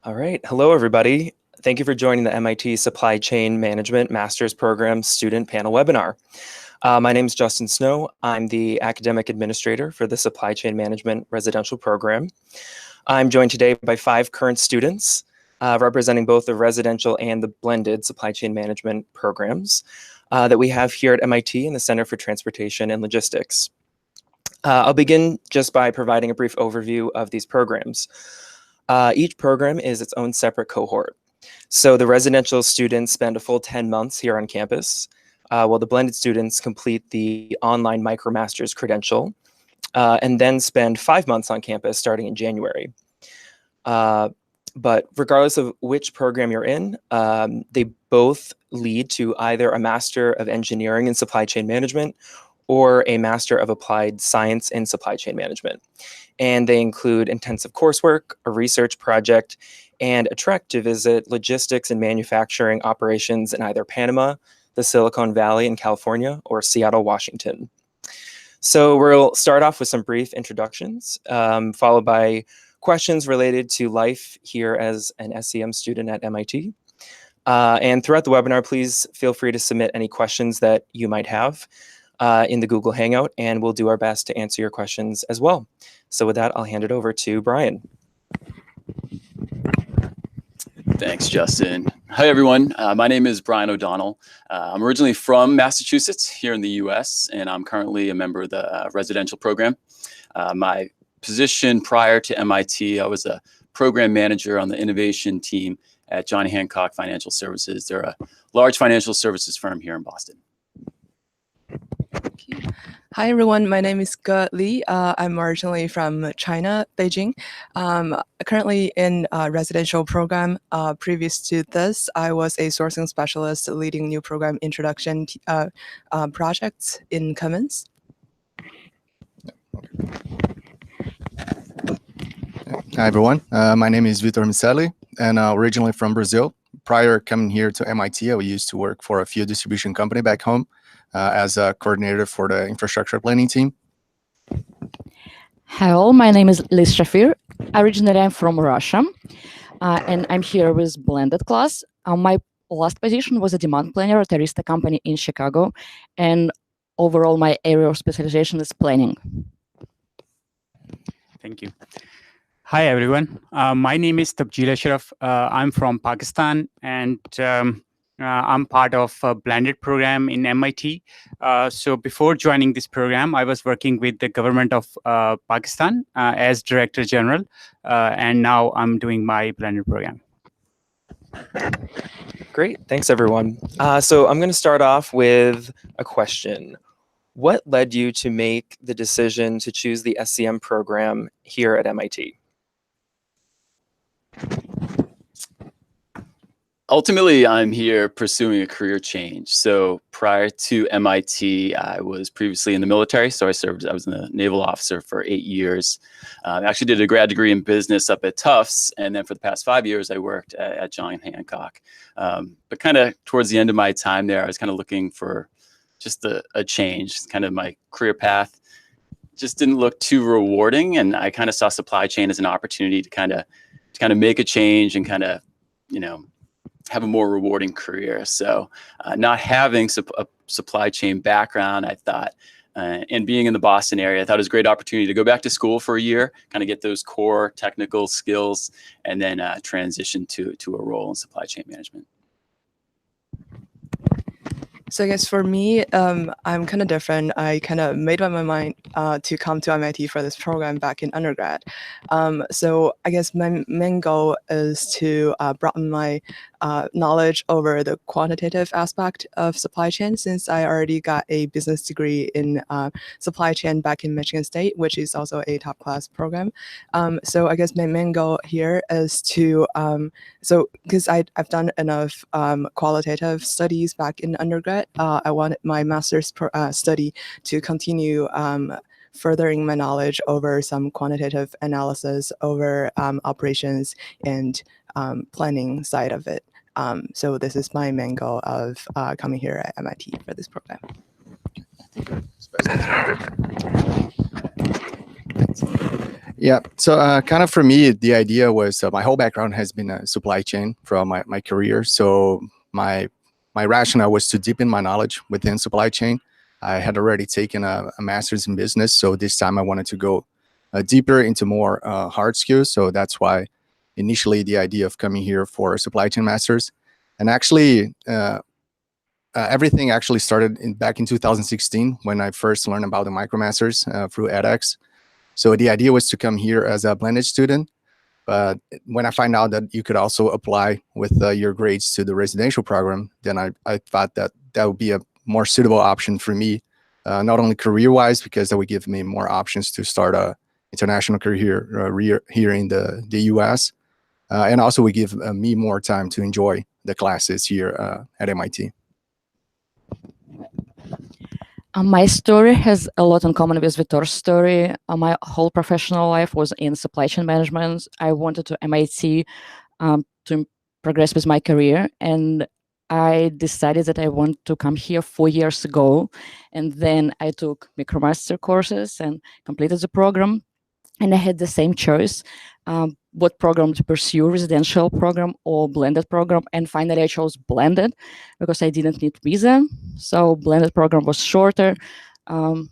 All right. Hello, everybody. Thank you for joining the MIT Supply Chain Management Master's Program Student Panel Webinar. My name is Justin Snow. I'm the Academic Administrator for the Supply Chain Management Residential Program. I'm joined today by 5 current students representing both the residential and the blended supply chain management programs that we have here at MIT in the Center for Transportation and Logistics. I'll begin just by providing a brief overview of these programs. Each program is its own separate cohort. So the residential students spend a full 10 months here on campus, while the blended students complete the online MicroMasters credential and then spend 5 months on campus starting in January. But regardless of which program you're in, they both lead to either a Master of Engineering in Supply Chain Management or a Master of Applied Science in Supply Chain Management. And they include intensive coursework, a research project, and a trek to visit logistics and manufacturing operations in either Panama, the Silicon Valley in California, or Seattle, Washington. So we'll start off with some brief introductions, followed by questions related to life here as an SCM student at MIT. And throughout the webinar, please feel free to submit any questions that you might have in the Google Hangout, and we'll do our best to answer your questions as well. So with that, I'll hand it over to Brian. Thanks, Justin. Hi, everyone. My name is Brian O'Donnell. I'm originally from Massachusetts here in the US, and I'm currently a member of the residential program. My position prior to MIT, I was a program manager on the innovation team at John Hancock Financial Services. They're a large financial services firm here in Boston. Hi, everyone. My name is Ge Li. I'm originally from China, Beijing. Currently in a residential program. Previous to this, I was a sourcing specialist leading new program introduction projects in Cummins. Hi, everyone. My name is Vitor, and originally from Brazil. Prior coming here to MIT, I used to work for a fuel distribution company back home as a coordinator for the infrastructure planning team. Hello, my name is Liz Shafir. Originally, I'm from Russia, and I'm here with blended class. My last position was a demand planner at a Arista company in Chicago, and overall, my area of specialization is planning. Thank you. Hi, everyone. My name is Tabjeel Ashraf. I'm from Pakistan, and I'm part of a blended program in MIT. So before joining this program, I was working with the government of Pakistan as Director General, and now I'm doing my blended program. Great. Thanks, everyone. So I'm going to start off with a question. What led you to make the decision to choose the SCM program here at MIT? Ultimately, I'm here pursuing a career change. So prior to MIT, I was previously in the military. So I was a naval officer for 8 years. I actually did a grad degree in business up at Tufts. And then for the past 5 years, I worked at John Hancock. But kind of towards the end of my time there, I was kind of looking for just a change. Kind of my career path just didn't look too rewarding. And I kind of saw supply chain as an opportunity to kind of make a change and kind of, have a more rewarding career. So not having a supply chain background, I thought, and being in the Boston area, I thought it was a great opportunity to go back to school for a year, kind of get those core technical skills, and then transition to a role in supply chain management. So I guess for me, I'm kind of different. I kind of made up my mind to come to MIT for this program back in undergrad. So I guess my main goal is to broaden my knowledge over the quantitative aspect of supply chain, since I already got a business degree in supply chain back in Michigan State, which is also a top class program. So I guess my main goal here is to, because I've done enough qualitative studies back in undergrad, I wanted my master's study to continue furthering my knowledge over some quantitative analysis over operations and planning side of it. So this is my main goal of coming here at MIT for this program. Yeah, so kind of for me, the idea was my whole background has been a supply chain from my career. So my rationale was to deepen my knowledge within supply chain. I had already taken a master's in business, so this time I wanted to go deeper into more hard skills. So that's why initially the idea of coming here for a supply chain master's. And actually, everything actually started back in 2016 when I first learned about the MicroMasters through edX. So the idea was to come here as a blended student, but when I find out that you could also apply with your grades to the residential program, then I thought that that would be a more suitable option for me, not only career-wise, because that would give me more options to start a international career here in the US, and also would give me more time to enjoy the classes here at MIT. My story has a lot in common with Vitor's story. My whole professional life was in supply chain management. I wanted to MIT to progress with my career, and I decided that I want to come here 4 years ago. And then I took MicroMaster courses and completed the program. And I had the same choice, what program to pursue, residential program or blended program. And finally I chose blended because I didn't need visa. So blended program was shorter, and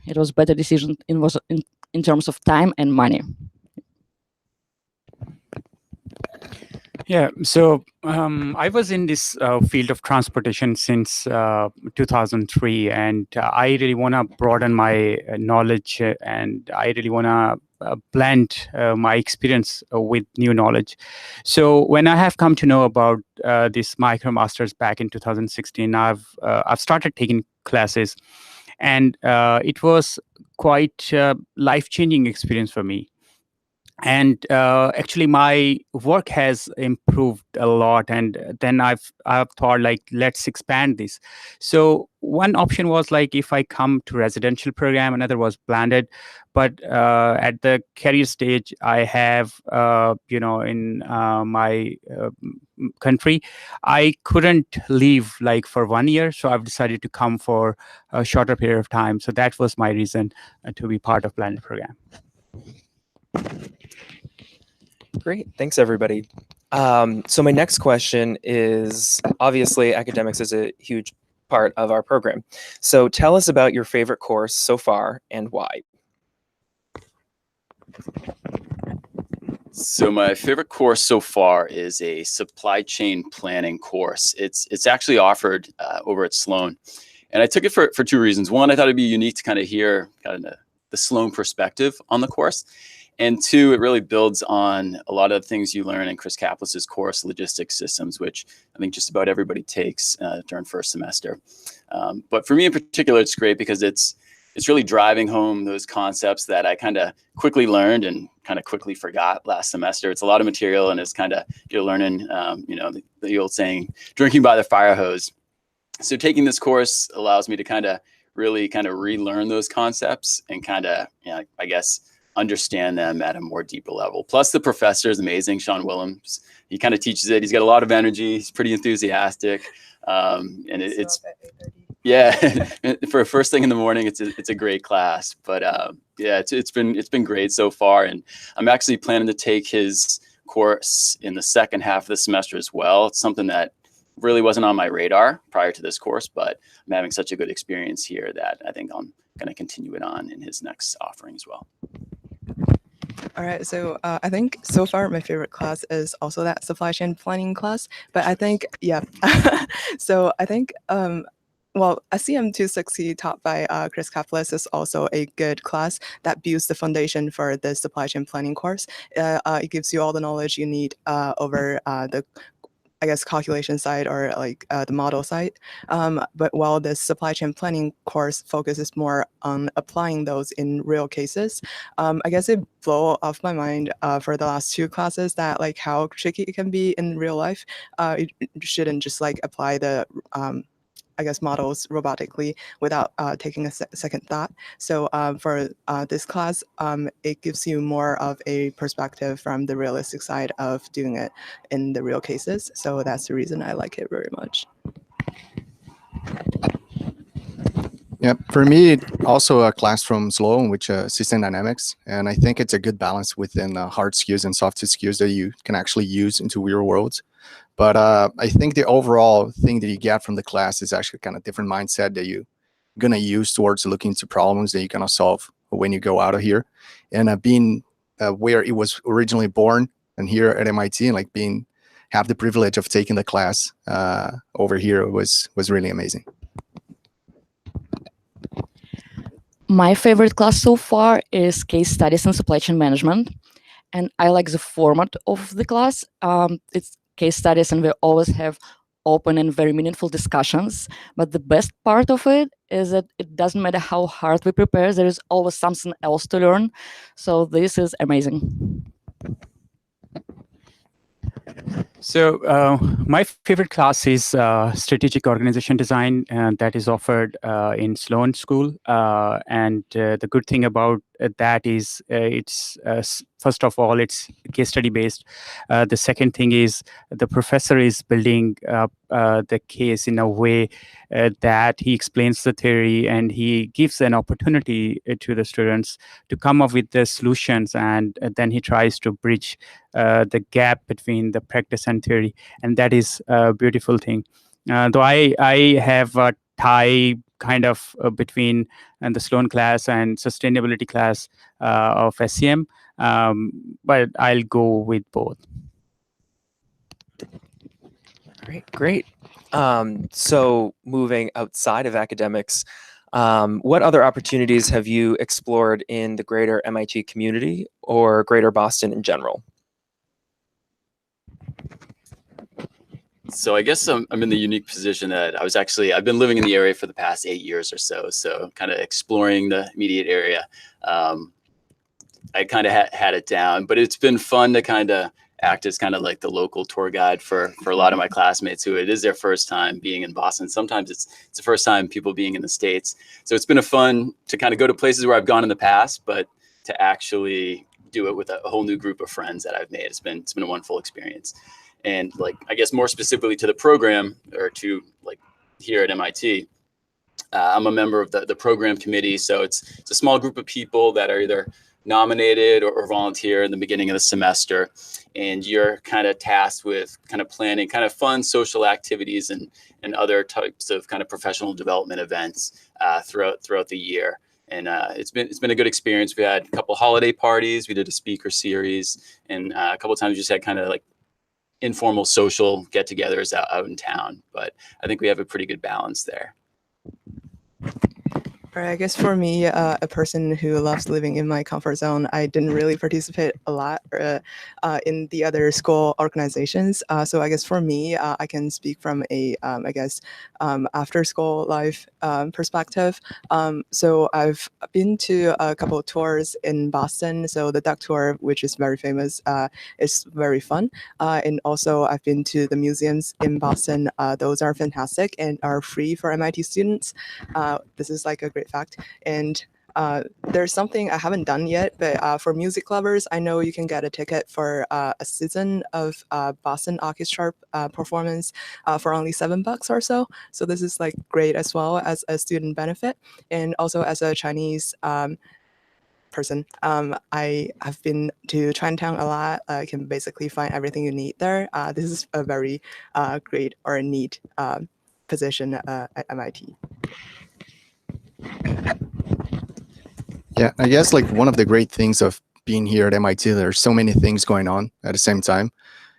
it was better decision in terms of time and money. Yeah, so I was in this field of transportation since 2003, and I really want to broaden my knowledge, and I really want to blend my experience with new knowledge. So when I have come to know about this MicroMasters back in 2016, I've started taking classes, and it was quite a life-changing experience for me. And actually my work has improved a lot, and then I've thought, like, let's expand this. So one option was like, if I come to residential program, another was blended. But at the career stage I have in my country, I couldn't leave like for 1 year, so I've decided to come for a shorter period of time. So that was my reason to be part of blended program. Great, thanks everybody. So my next question is, obviously academics is a huge part of our program. So tell us about your favorite course so far and why. So my favorite course so far is a supply chain planning course. It's actually offered over at Sloan. And I took it for two reasons. One, I thought it'd be unique to kind of hear kind of the Sloan perspective on the course. And two, it really builds on a lot of the things you learn in Chris Kaplis's course, Logistics Systems, which I think just about everybody takes during first semester. But for me in particular, it's great because it's really driving home those concepts that I kind of quickly learned and kind of quickly forgot last semester. It's a lot of material, and it's kind of, you're learning, the old saying, drinking by the fire hose. So taking this course allows me to kind of really kind of relearn those concepts and kind of, I guess, understand them at a more deeper level. Plus the professor is amazing, Sean Willems. He kind of teaches it. He's got a lot of energy. He's pretty enthusiastic. And it's for first thing in the morning, it's a great class. But yeah, it's been great so far. And I'm actually planning to take his course in the second half of the semester as well. It's something that really wasn't on my radar prior to this course, but I'm having such a good experience here that I think I'm going to continue it on in his next offering as well. All right, so I think so far my favorite class is also that supply chain planning class. But I think, yeah, so I think, well, SCM 260 taught by Chris Kaplis is also a good class that builds the foundation for the supply chain planning course. It gives you all the knowledge you need over the, I guess, calculation side or like the model side. But while the supply chain planning course focuses more on applying those in real cases, I guess it blew off my mind for the last two classes that like how tricky it can be in real life. You shouldn't just like apply the I guess, models robotically without taking a second thought. So for this class, it gives you more of a perspective from the realistic side of doing it in the real cases. So that's the reason I like it very much. Yeah, for me, also a class from Sloan, which system dynamics, and I think it's a good balance within hard skills and soft skills that you can actually use into real worlds. But I think the overall thing that you get from the class is actually kind of different mindset that you're gonna use towards looking into problems that you're gonna solve when you go out of here, and being where it was originally born and here at MIT, and like have the privilege of taking the class over here was really amazing. My favorite class so far is case studies and supply chain management. And I like the format of the class. It's case studies, and we always have open and very meaningful discussions. But the best part of it is that it doesn't matter how hard we prepare, there is always something else to learn. So this is amazing. So my favorite class is strategic organization design, and that is offered in Sloan School. And the good thing about that is it's first of all, it's case study based. The second thing is the professor is building the case in a way that he explains the theory, and he gives an opportunity to the students to come up with the solutions, and then he tries to bridge the gap between the practice and theory, and that is a beautiful thing. Though I have a tie kind of between the Sloan class and sustainability class of SCM, but I'll go with both. All right, great. So moving outside of academics, what other opportunities have you explored in the greater MIT community or greater Boston in general? So I guess I'm in the unique position that I've been living in the area for the past 8 years or so. So kind of exploring the immediate area. I kind of had it down, but it's been fun to kind of act as kind of like the local tour guide for a lot of my classmates who it is their first time being in Boston. Sometimes it's the first time people being in the States. So it's been fun to kind of go to places where I've gone in the past, but to actually do it with a whole new group of friends that I've made. It's been a wonderful experience. And like, I guess more specifically to the program, or to like here at MIT, I'm a member of the program committee. So it's a small group of people that are either nominated or volunteer in the beginning of the semester. And you're kind of tasked with kind of planning kind of fun social activities and other types of kind of professional development events throughout the year. And it's been a good experience. We had a couple holiday parties. We did a speaker series, and a couple of times we just had kind of like informal social get-togethers out in town. But I think we have a pretty good balance there. All right, I guess for me, a person who loves living in my comfort zone, I didn't really participate a lot in the other school organizations. So I guess for me, I can speak from a, after school life perspective. So I've been to a couple of tours in Boston. So the duck tour, which is very famous, is very fun. And also I've been to the museums in Boston. Those are fantastic and are free for MIT students. This is like a great fact. And there's something I haven't done yet, but for music lovers, I know you can get a ticket for a season of Boston Orchestra performance for only $7 or so. So this is like great as well as a student benefit. And also as a Chinese person, I have been to Chinatown a lot. I can basically find everything you need there. This is a very great or a neat position at MIT. Yeah, I guess like one of the great things of being here at MIT, there's so many things going on at the same time.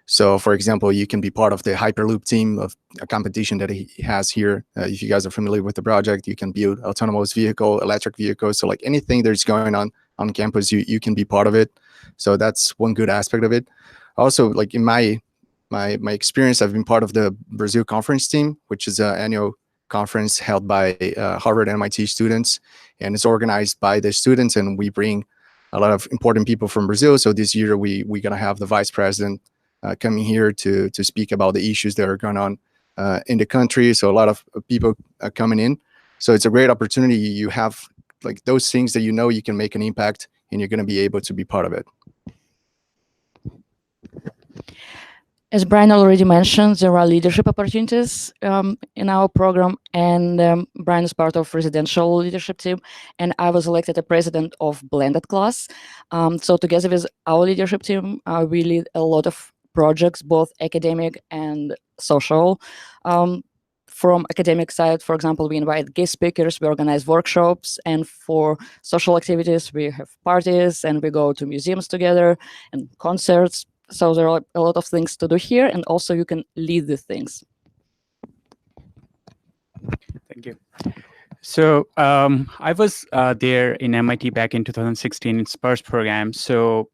So for example, you can be part of the Hyperloop team of a competition that he has here. If you guys are familiar with the project, you can build autonomous vehicle, electric vehicles. So like anything that's going on campus, you can be part of it. So that's one good aspect of it. Also, like in my experience, I've been part of the Brazil conference team, which is an annual conference held by Harvard and MIT students, and it's organized by the students, and we bring a lot of important people from Brazil. So this year we're gonna have the vice president coming here to speak about the issues that are going on in the country. So a lot of people are coming in. So it's a great opportunity. You have like those things that you know you can make an impact, and you're gonna be able to be part of it. As Brian already mentioned, there are leadership opportunities in our program, and Brian is part of residential leadership team, and I was elected a president of blended class. So together with our leadership team, we lead a lot of projects, both academic and social. From academic side, for example, we invite guest speakers, we organize workshops, and for social activities, we have parties and we go to museums together and concerts. So there are a lot of things to do here, and also you can lead the things. Thank you. So I was there in MIT back in 2016 in SPURS program. So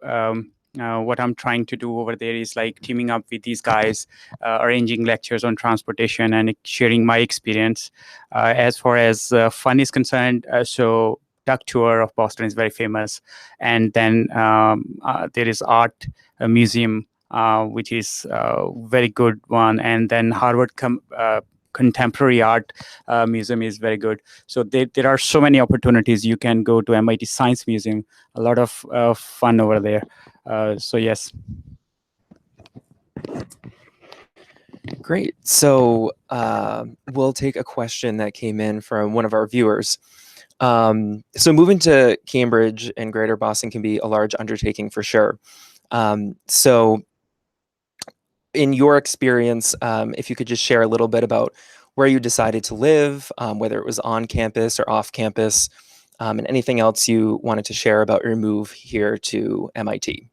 what I'm trying to do over there is like teaming up with these guys, arranging lectures on transportation and sharing my experience. As far as fun is concerned, so Duck Tour of Boston is very famous. And then there is art museum, which is a very good one. And then Harvard Contemporary Art Museum is very good. So there are so many opportunities. You can go to MIT Science Museum, a lot of fun over there. So yes. Great. So we'll take a question that came in from one of our viewers. So moving to Cambridge and Greater Boston can be a large undertaking for sure. So in your experience, if you could just share a little bit about where you decided to live, whether it was on campus or off campus, and anything else you wanted to share about your move here to MIT.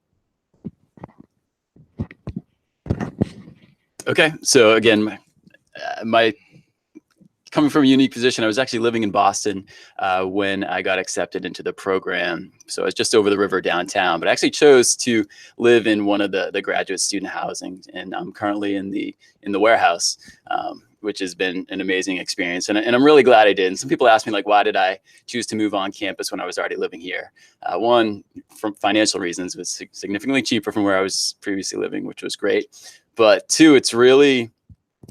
Okay, so again, my coming from a unique position, I was actually living in Boston when I got accepted into the program. So I was just over the river downtown, but I actually chose to live in one of the graduate student housing, and I'm currently in the warehouse, which has been an amazing experience. And I'm really glad I did. And some people ask me, like, why did I choose to move on campus when I was already living here? One, from financial reasons, it was significantly cheaper from where I was previously living, which was great. But two, it's really,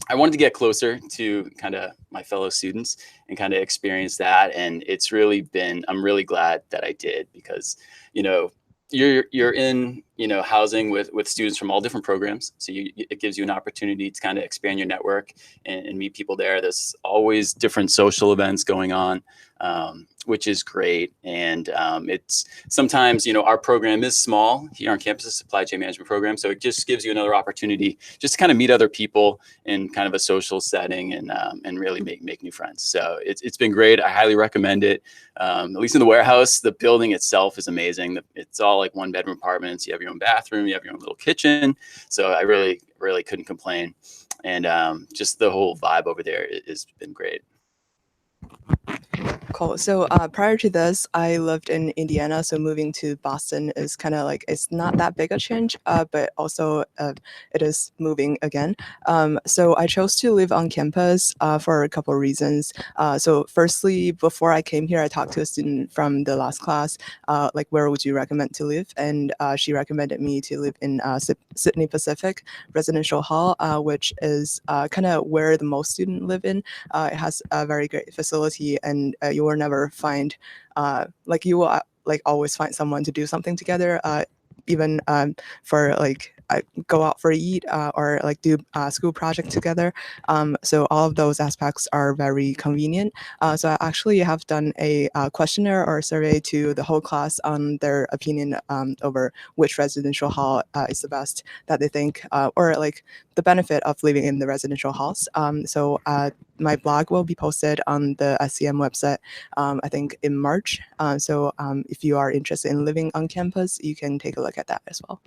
I wanted to get closer to kind of my fellow students and kind of experience that. And it's really been, I'm really glad that I did, because, you know, you're in, you know, housing with students from all different programs. So it gives you an opportunity to kind of expand your network and meet people there. There's always different social events going on, which is great. And it's sometimes, you know, our program is small here on campus, a supply chain management program. So it just gives you another opportunity just to kind of meet other people in kind of a social setting and really make new friends. So it's been great. I highly recommend it. At least in the warehouse, the building itself is amazing. It's all like 1-bedroom apartments. You have your own bathroom, you have your own little kitchen. So I really couldn't complain. And just the whole vibe over there has been great. Cool. So prior to this, I lived in Indiana. So moving to Boston is kind of like, it's not that big a change, but also it is moving again. So I chose to live on campus for a couple of reasons. So firstly, before I came here, I talked to a student from the last class, like, where would you recommend to live? And she recommended me to live in Sydney Pacific Residential Hall, which is kind of where the most students live in. It has a very great facility, and you will never find, like, you will like always find someone to do something together, even for like go out for eat or like do a school project together. So all of those aspects are very convenient. So I actually have done a questionnaire or survey to the whole class on their opinion over which residential hall is the best that they think, or like the benefit of living in the residential halls. So my blog will be posted on the SCM website, I think in March. So if you are interested in living on campus, you can take a look at that as well.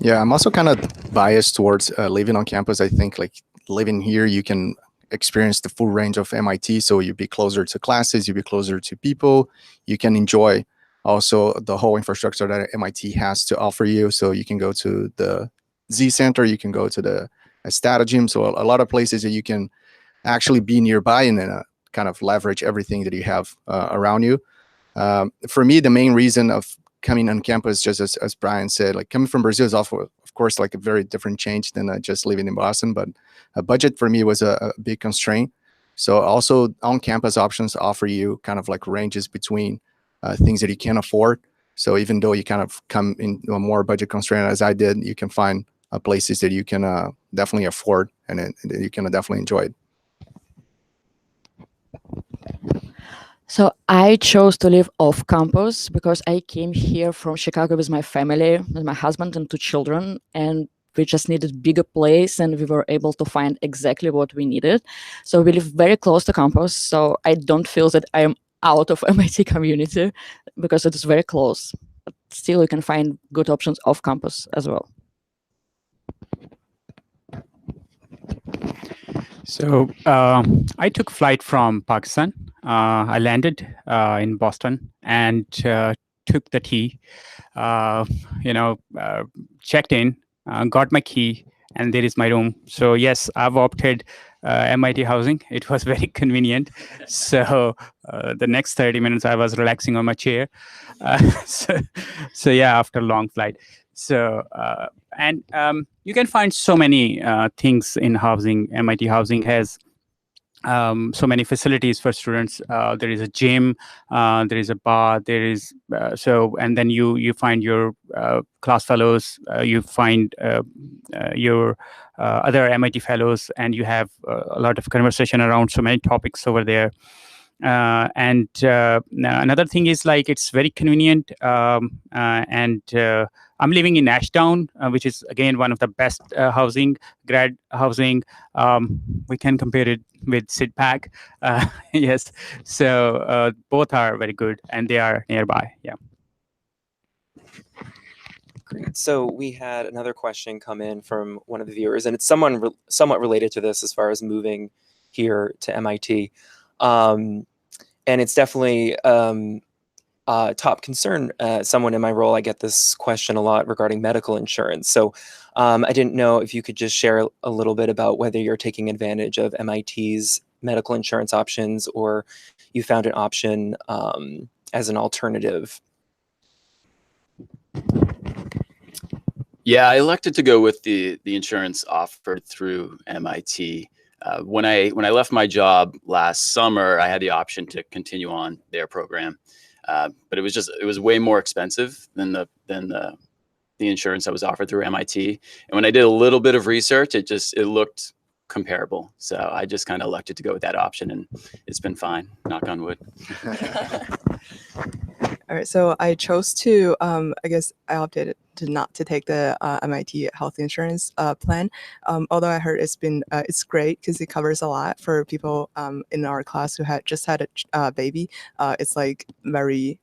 Yeah, I'm also kind of biased towards living on campus. I think like living here, you can experience the full range of MIT. So you'll be closer to classes, you'll be closer to people. You can enjoy also the whole infrastructure that MIT has to offer you. So you can go to the Z Center, you can go to the Stata Gym. So a lot of places that you can actually be nearby and then kind of leverage everything that you have around you. For me, the main reason of coming on campus, just as Brian said, like coming from Brazil is also, of course, like a very different change than just living in Boston, but a budget for me was a big constraint. So also on-campus options offer you kind of like ranges between things that you can afford. So even though you kind of come in a more budget constraint as I did, you can find places that you can definitely afford and that you can definitely enjoy it. So I chose to live off campus because I came here from Chicago with my family, with my husband and 2 children, and we just needed bigger place, and we were able to find exactly what we needed. So we live very close to campus, so I don't feel that I am out of MIT community because it is very close. But still, you can find good options off campus as well. So I took flight from Pakistan. I landed in Boston and took the T. Checked in, got my key, and there is my room. So yes, I've opted MIT housing. It was very convenient. So the next 30 minutes, I was relaxing on my chair. So yeah, after a long flight. So you can find so many things in housing. MIT housing has so many facilities for students. There is a gym, there is a bar, there is and then you find your class fellows, you find your other MIT fellows, and you have a lot of conversation around so many topics over there. And another thing is like it's very convenient, and I'm living in Ashdown, which is again one of the best grad housing. We can compare it with SIDPAC. Yes, so both are very good and they are nearby. Yeah. Great. So we had another question come in from one of the viewers, and it's somewhat related to this as far as moving here to MIT. And it's definitely a top concern. Someone in my role, I get this question a lot regarding medical insurance. So I didn't know if you could just share a little bit about whether you're taking advantage of MIT's medical insurance options, or you found an option as an alternative. Yeah, I elected to go with the insurance offered through MIT. When I left my job last summer, I had the option to continue on their program, but it was way more expensive than the insurance that was offered through MIT. And when I did a little bit of research, it looked comparable. So I just kind of elected to go with that option, and it's been fine. Knock on wood. All right, so I chose to, I guess I opted not to take the MIT health insurance plan. Although I heard it's great because it covers a lot for people in our class who had just had a baby. It's like very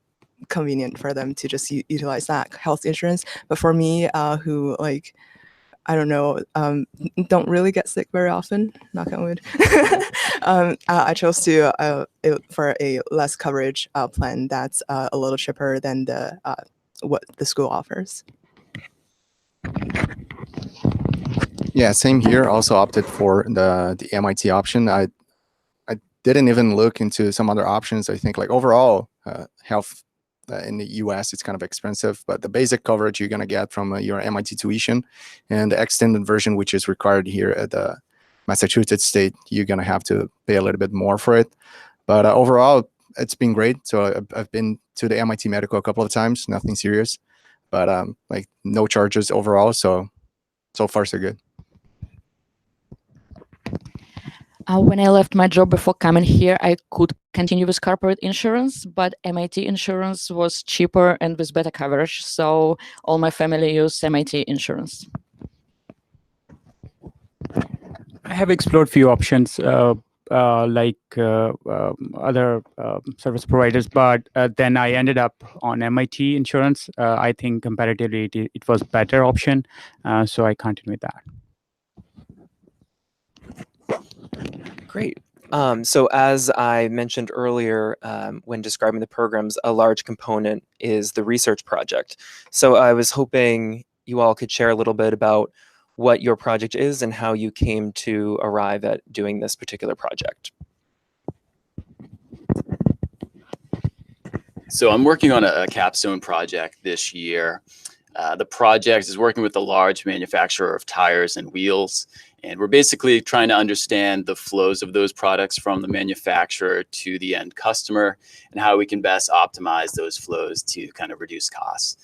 convenient for them to just utilize that health insurance. But for me, who like, I don't know, don't really get sick very often, knock on wood. I chose to for a less coverage plan that's a little cheaper than what the school offers. Yeah, same here. Also opted for the MIT option. I didn't even look into some other options. I think like overall health in the US, it's kind of expensive, but the basic coverage you're going to get from your MIT tuition, and the extended version, which is required here at the Massachusetts State, you're going to have to pay a little bit more for it. But overall, it's been great. So I've been to the MIT Medical a couple of times, nothing serious, but like no charges overall. So far, so good. When I left my job before coming here, I could continue with corporate insurance, but MIT insurance was cheaper and with better coverage. So all my family used MIT insurance. I have explored few options like other service providers, but then I ended up on MIT insurance. I think comparatively it was better option, so I continued with that. Great. So as I mentioned earlier, when describing the programs, a large component is the research project. So I was hoping you all could share a little bit about what your project is and how you came to arrive at doing this particular project. So I'm working on a capstone project this year. The project is working with a large manufacturer of tires and wheels, And we're basically trying to understand the flows of those products from the manufacturer to the end customer and how we can best optimize those flows to kind of reduce costs.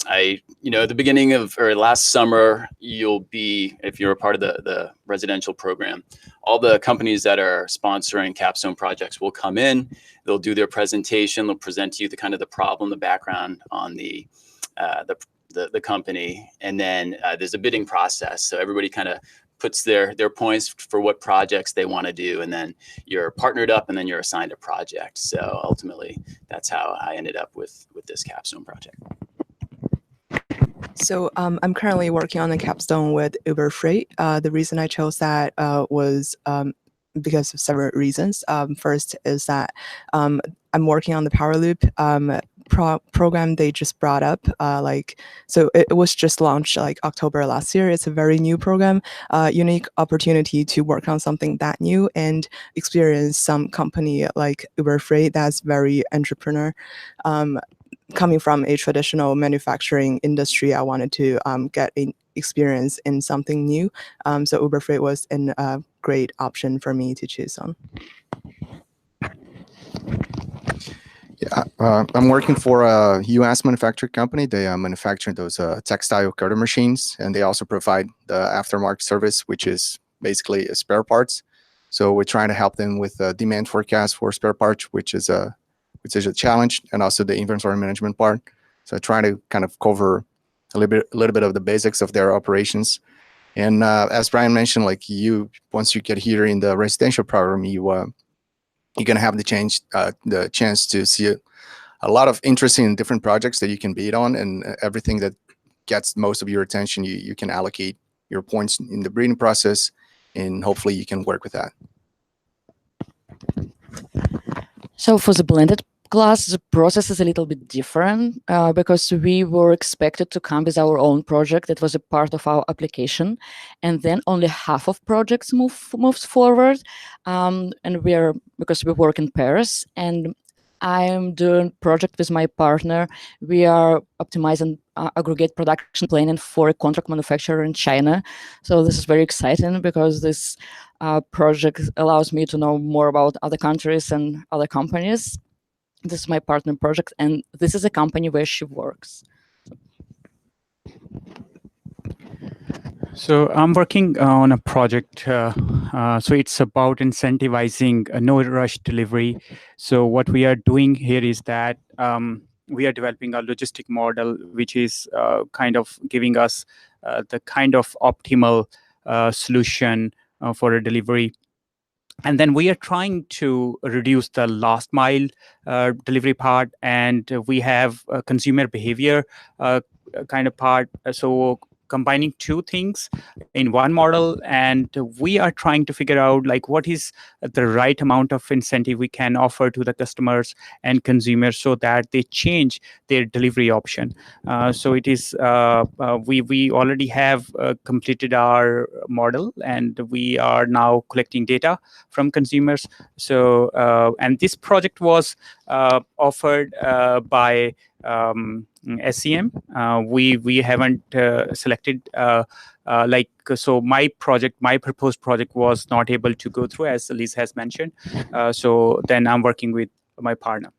At the beginning of or last summer, you'll be, if you're a part of the residential program, all the companies that are sponsoring capstone projects will come in, they'll do their presentation, they'll present to you the kind of the problem, the background on the company, and then there's a bidding process. So everybody kind of puts their points for what projects they want to do, and then you're partnered up, and then you're assigned a project. So ultimately, that's how I ended up with this capstone project. So I'm currently working on a capstone with Uber Freight. The reason I chose that was because of several reasons. First is that I'm working on the Power Loop program they just brought up. So it was just launched like October last year. It's a very new program, unique opportunity to work on something that new and experience some company like Uber Freight that's very entrepreneur. Coming from a traditional manufacturing industry, I wanted to get an experience in something new. So Uber Freight was a great option for me to choose on. Yeah, I'm working for a U.S. manufacturing company. They manufacture those textile cutter machines, and they also provide the aftermarket service, which is basically spare parts. So we're trying to help them with the demand forecast for spare parts, which is a challenge, and also the inventory management part. So trying to kind of cover a little bit of the basics of their operations. And as Brian mentioned, like once you get here in the residential program, you're gonna have the chance to see a lot of interesting different projects that you can bid on, and everything that gets most of your attention, you can allocate your points in the bidding process, and hopefully you can work with that. So for the blended class, the process is a little bit different because we were expected to come with our own project that was a part of our application, and then only half of projects moves forward. And because we work in Paris, and I'm doing project with my partner. We are optimizing aggregate production planning for a contract manufacturer in China. So this is very exciting because this project allows me to know more about other countries and other companies. This is my partner project, and this is a company where she works. So I'm working on a project. So it's about incentivizing a no-rush delivery. So what we are doing here is that we are developing a logistic model, which is kind of giving us the kind of optimal solution for a delivery. And then we are trying to reduce the last mile delivery part, and we have a consumer behavior kind of part. So combining two things in one model, and we are trying to figure out like what is the right amount of incentive we can offer to the customers and consumers so that they change their delivery option. So it is we already have completed our model, and we are now collecting data from consumers. So and this project was offered by SCM. We haven't selected so my proposed project was not able to go through, as Liz has mentioned. So then I'm working with my partner.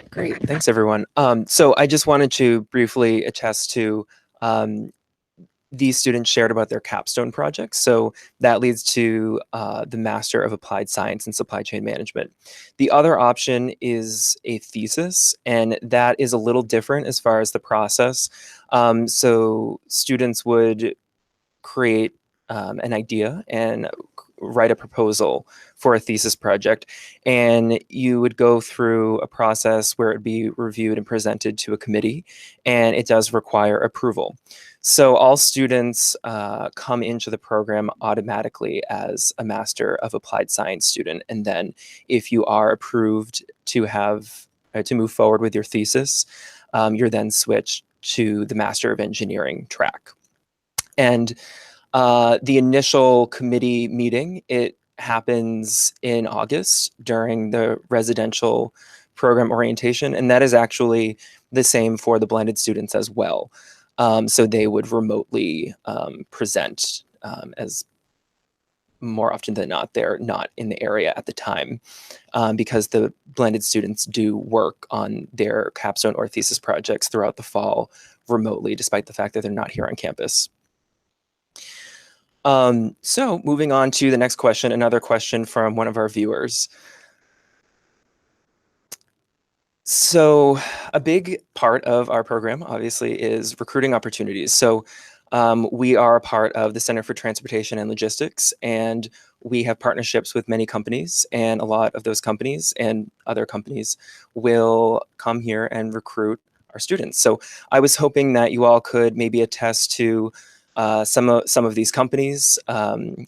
Great, thanks everyone. So I just wanted to briefly attest to these students shared about their capstone projects. So that leads to the Master of Applied Science in Supply Chain Management. The other option is a thesis, and that is a little different as far as the process. So students would create an idea and write a proposal for a thesis project, and you would go through a process where it would be reviewed and presented to a committee, and it does require approval. So all students come into the program automatically as a Master of Applied Science student, and then if you are approved to move forward with your thesis, you're then switched to the Master of Engineering track. And the initial committee meeting, it happens in August during the residential program orientation, and that is actually the same for the blended students as well. So they would remotely present as more often than not, they're not in the area at the time because the blended students do work on their capstone or thesis projects throughout the fall remotely, despite the fact that they're not here on campus. So moving on to the next question, another question from one of our viewers. So a big part of our program, obviously, is recruiting opportunities. So we are a part of the Center for Transportation and Logistics, and we have partnerships with many companies, and a lot of those companies and other companies will come here and recruit our students. So I was hoping that you all could maybe attest to some of these companies,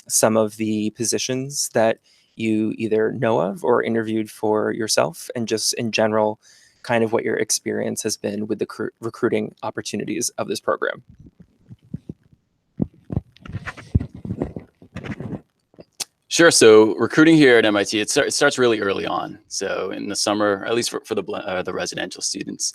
some of the positions that you either know of or interviewed for yourself, and just in general, kind of what your experience has been with the recruiting opportunities of this program. Sure. So recruiting here at MIT, it starts really early on. So in the summer, at least for the residential students,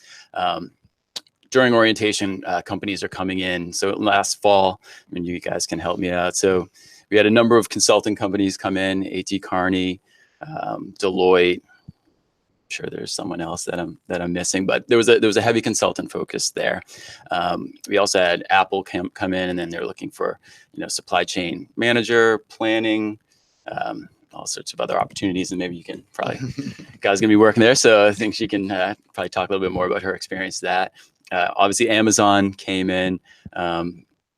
during orientation, companies are coming in. So last fall, I mean, you guys can help me out. So we had a number of consulting companies come in, A.T. Kearney, Deloitte. I'm sure there's someone else that I'm missing, but there was a heavy consultant focus there. We also had Apple come in, and then they're looking for supply chain manager, planning, all sorts of other opportunities, and maybe you can probably guys gonna be working there, so I think she can probably talk a little bit more about her experience. That obviously Amazon came in,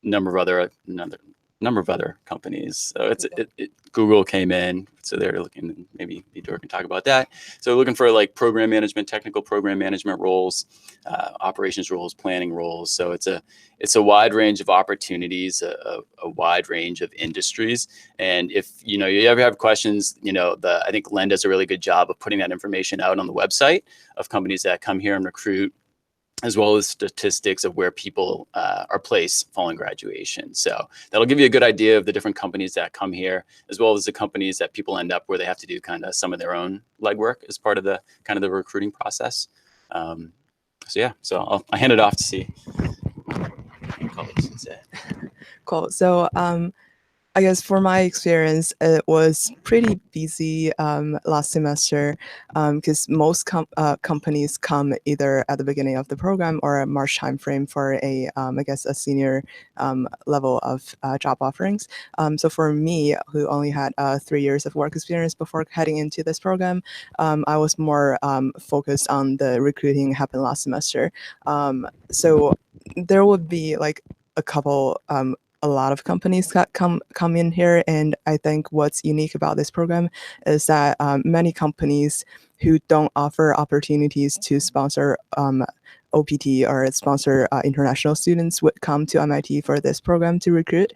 number of other companies. So Google came in, so they're looking, maybe Vitor can talk about that. So looking for like program management, technical program management roles, operations roles, planning roles. So it's a wide range of opportunities, a wide range of industries. And if you ever have questions, I think Len does a really good job of putting that information out on the website of companies that come here and recruit, as well as statistics of where people are placed following graduation. So that'll give you a good idea of the different companies that come here, as well as the companies that people end up where they have to do kind of some of their own legwork as part of the kind of the recruiting process. So yeah, so I'll hand it off to see. Cool. So I guess for my experience, it was pretty busy last semester because most companies come either at the beginning of the program or a March timeframe for I guess a senior level of job offerings. So for me, who only had 3 years of work experience before heading into this program, I was more focused on the recruiting happened last semester. So there would be like a lot of companies that come in here, and I think what's unique about this program is that many companies who don't offer opportunities to sponsor OPT or sponsor international students would come to MIT for this program to recruit.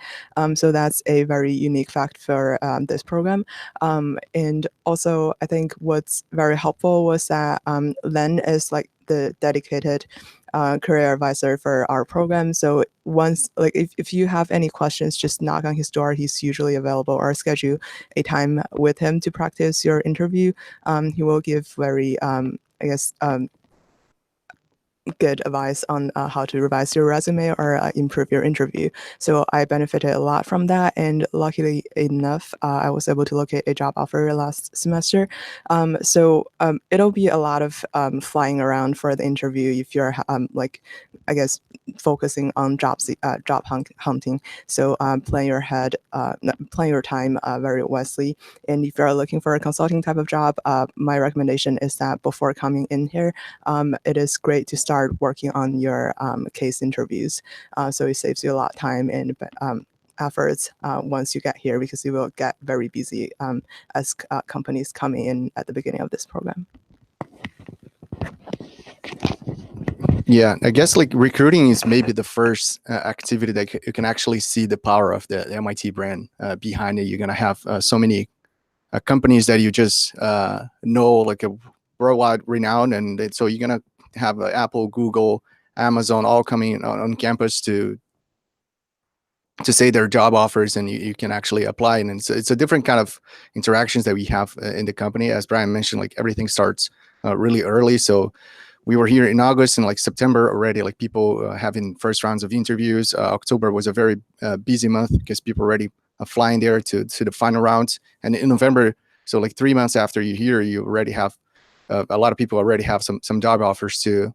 So that's a very unique fact for this program. And also, I think what's very helpful was that Len is like the dedicated career advisor for our program. So once, like, if you have any questions, just knock on his door. He's usually available, or schedule a time with him to practice your interview. He will give very, I guess, good advice on how to revise your resume or improve your interview. So I benefited a lot from that, and luckily enough, I was able to locate a job offer last semester. So it'll be a lot of flying around for the interview if you're like, I guess, focusing on job hunting. So plan your time very wisely. And if you're looking for a consulting type of job, my recommendation is that before coming in here, it is great to start working on your case interviews. So it saves you a lot of time and efforts once you get here, because you will get very busy as companies come in at the beginning of this program. Yeah, I guess like recruiting is maybe the first activity that you can actually see the power of the MIT brand behind it. You're gonna have so many companies that you just know, like a worldwide renowned, and so you're gonna have Apple, Google, Amazon all coming on campus to say their job offers, and you can actually apply. And it's a different kind of interactions that we have in the company. As Brian mentioned, like everything starts really early. So we were here in August and like September already, like people having first rounds of interviews. October was a very busy month because people already flying there to the final rounds. And in November, so like 3 months after you're here, you already have a lot of people already have some job offers to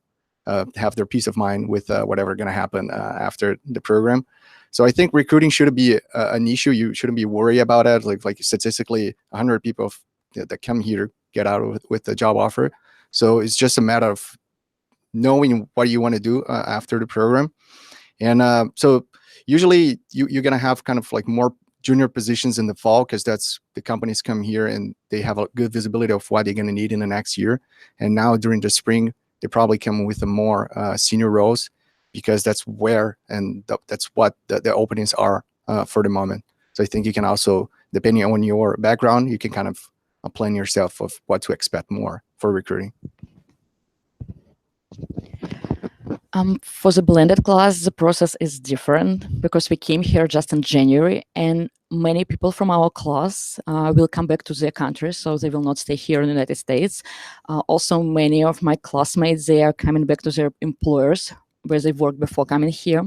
have their peace of mind with whatever going to happen after the program. So I think recruiting shouldn't be an issue. You shouldn't be worried about it. Like statistically, 100 people that come here get out with a job offer. So it's just a matter of knowing what you want to do after the program. And so usually you're going to have kind of like more junior positions in the fall, because that's the companies come here and they have a good visibility of what they're going to need in the next year. And now during the spring, they probably come with a more senior roles, because that's where and that's what the openings are for the moment. So I think you can also, depending on your background, you can kind of plan yourself of what to expect more for recruiting. For the blended class, the process is different because we came here just in January, and many people from our class will come back to their country, so they will not stay here in the United States. Also, many of my classmates, they are coming back to their employers where they worked before coming here.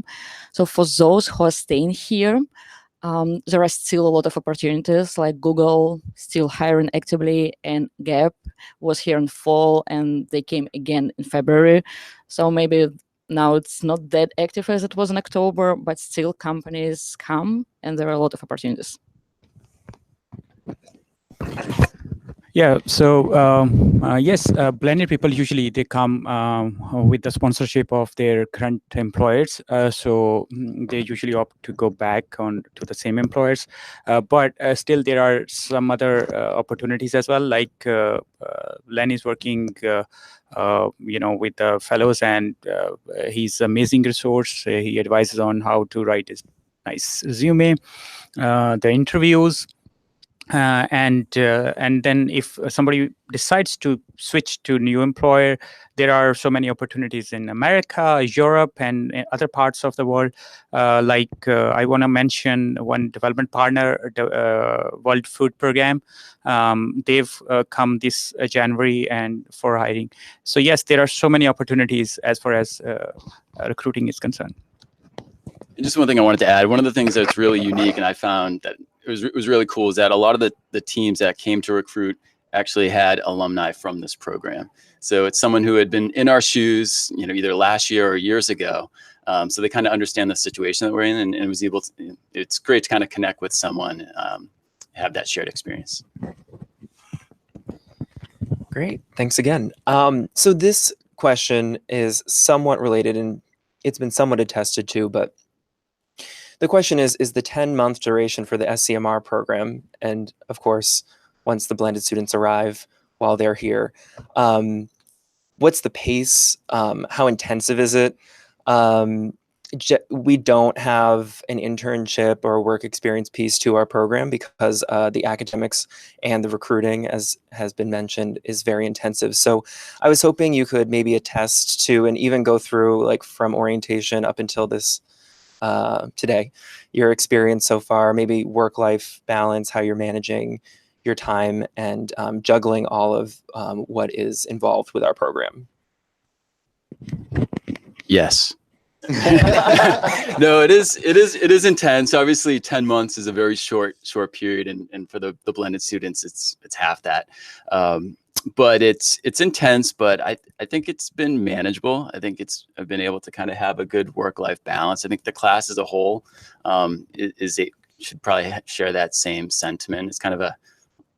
So for those who are staying here, there are still a lot of opportunities, like Google still hiring actively, and Gap was here in fall and they came again in February. So maybe now it's not that active as it was in October, but still companies come and there are a lot of opportunities. Yeah, so yes, blended people usually they come with the sponsorship of their current employers. So they usually opt to go back on to the same employers. But still, there are some other opportunities as well. Like Len is working, with the fellows, and he's an amazing resource. He advises on how to write his nice resume, the interviews. And then if somebody decides to switch to new employer, there are so many opportunities in America, Europe, and other parts of the world. I want to mention one development partner, the World Food Program. They've come this January and for hiring. So yes, there are so many opportunities as far as recruiting is concerned. And just one thing I wanted to add, one of the things that's really unique, and I found that it was really cool, is that a lot of the teams that came to recruit actually had alumni from this program. So it's someone who had been in our shoes, either last year or years ago. So they kind of understand the situation that we're in, and was able to, it's great to kind of connect with someone, have that shared experience. Great, thanks again. So this question is somewhat related, and it's been somewhat attested to, but the question is the 10-month duration for the SCMR program, and of course, once the blended students arrive while they're here, what's the pace? How intensive is it? We don't have an internship or work experience piece to our program because the academics and the recruiting, as has been mentioned, is very intensive. So I was hoping you could maybe attest to and even go through, like, from orientation up until this today, your experience so far, maybe work-life balance, how you're managing your time and juggling all of what is involved with our program. Yes. No, it is intense. Obviously, 10 months is a very short period, and for the blended students, it's half that. But it's intense, but I think it's been manageable. I think I've been able to kind of have a good work-life balance. I think the class as a whole should probably share that same sentiment. It's kind of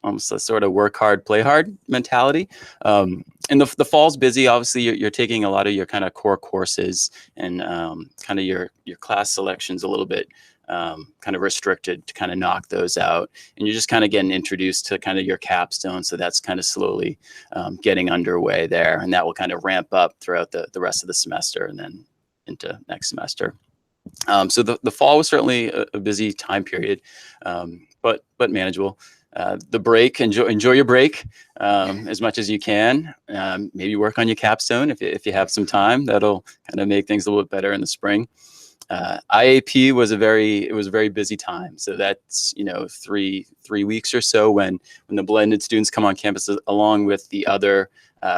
almost a sort of work hard, play hard mentality. And the fall's busy. Obviously, you're taking a lot of your kind of core courses, and kind of your class selection's a little bit kind of restricted to kind of knock those out, and you're just kind of getting introduced to kind of your capstone. So that's kind of slowly getting underway there, and that will kind of ramp up throughout the rest of the semester and then into next semester. So the fall was certainly a busy time period, but manageable. The break, enjoy your break as much as you can. Maybe work on your capstone if you have some time. That'll kind of make things a little bit better in the spring. IAP was a very busy time. So that's 3 weeks or so when the blended students come on campus along with the other